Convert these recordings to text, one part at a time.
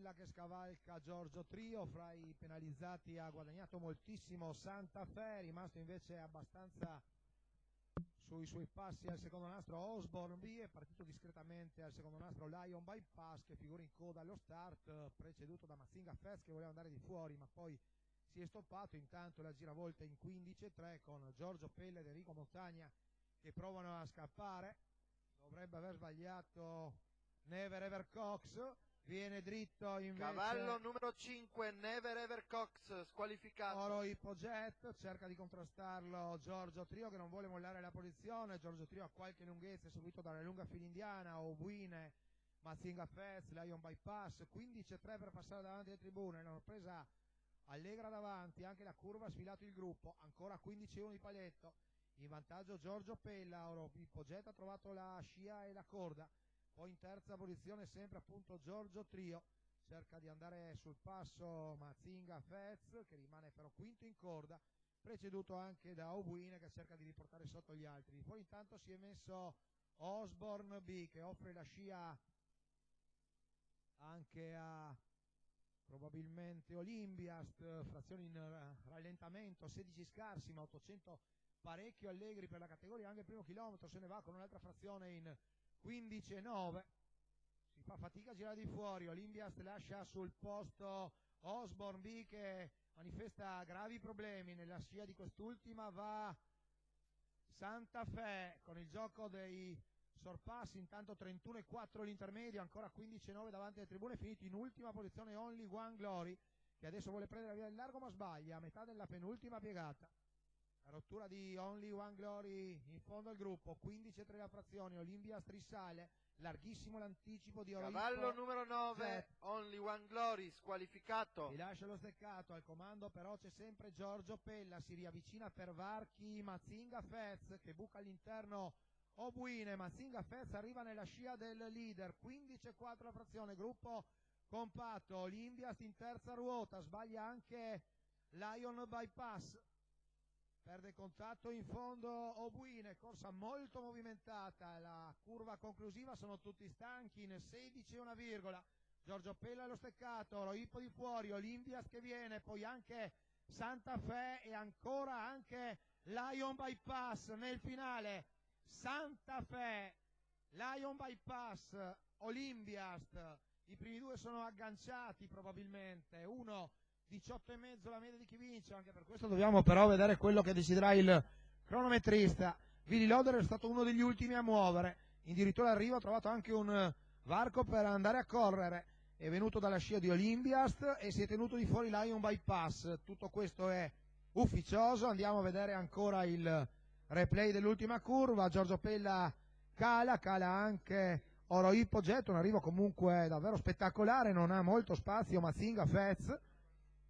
Pella che scavalca Giorgio Trio. Fra i penalizzati ha guadagnato moltissimo Santa Fe, rimasto invece abbastanza sui suoi passi al secondo nastro Osborne B, è partito discretamente al secondo nastro Lion Bypass, che figura in coda allo start, preceduto da Mazinga Fez che voleva andare di fuori ma poi si è stoppato. Intanto la giravolta in 15-3 con Giorgio Pella ed Enrico Montagna che provano a scappare. Dovrebbe aver sbagliato Never Ever Cox, viene dritto invece cavallo numero 5 Never Ever Cox, squalificato. Oro Ippoget, cerca di contrastarlo Giorgio Trio che non vuole mollare la posizione. Giorgio Trio a qualche lunghezza, seguito dalla lunga fila indiana, Obuine, Mazinga Fez, Lion Bypass. 15-3 per passare davanti alle tribune, l'hanno presa allegra davanti, anche la curva ha sfilato il gruppo. Ancora 15-1 di paletto, in vantaggio Giorgio Pella. Oro Ippoget ha trovato la scia e la corda. Poi in terza posizione sempre appunto Giorgio Trio, cerca di andare sul passo Mazinga Fez che rimane però quinto in corda, preceduto anche da Obuine che cerca di riportare sotto gli altri. Poi intanto si è messo Osborne B che offre la scia anche a probabilmente Olympiast, frazioni in rallentamento, 16 scarsi ma 800 parecchio allegri per la categoria. Anche il primo chilometro se ne va con un'altra frazione in 15-9, si fa fatica a girare di fuori. Olympiast lascia sul posto Osborne B che manifesta gravi problemi nella scia di quest'ultima. Va Santa Fe con il gioco dei sorpassi, intanto 31-4 l'intermedio, ancora 15-9 davanti alle tribune, finito in ultima posizione Only One Glory che adesso vuole prendere la via del largo ma sbaglia a metà della penultima piegata. La rottura di Only One Glory in fondo al gruppo, 15-3 la frazione. Olimpia risale, larghissimo l'anticipo di Oro cavallo numero 9 Only One Glory, squalificato. Si lascia lo steccato, al comando però c'è sempre Giorgio Pella, si riavvicina per varchi Mazinga Fez che buca all'interno Obuine. Mazinga Fez arriva nella scia del leader, 15-4 la frazione, gruppo compatto. Olympiast in terza ruota, sbaglia anche Lion Bypass, perde contatto in fondo Obuine, corsa molto movimentata, la curva conclusiva sono tutti stanchi in 16-1. Giorgio Pella allo steccato, lo Ippo di fuori, Olympias che viene, poi anche Santa Fe e ancora anche Lion Bypass nel finale. Santa Fe, Lion Bypass, Olympias, i primi due sono agganciati probabilmente, 1:18,5 la media di chi vince. Anche per questo dobbiamo però vedere quello che deciderà il cronometrista. Willy Loder è stato uno degli ultimi a muovere, addirittura arrivo ha trovato anche un varco per andare a correre, è venuto dalla scia di Olympiast e si è tenuto di fuori Lion Bypass. Tutto questo è ufficioso, andiamo a vedere ancora il replay dell'ultima curva. Giorgio Pella cala anche Oro Ippoget, un arrivo comunque davvero spettacolare, non ha molto spazio Mazinga Fez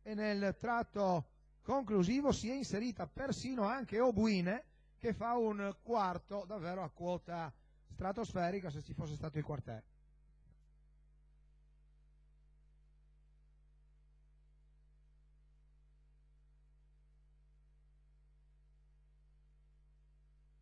e nel tratto conclusivo si è inserita persino anche Obuine che fa un quarto davvero a quota stratosferica se ci fosse stato il quartet.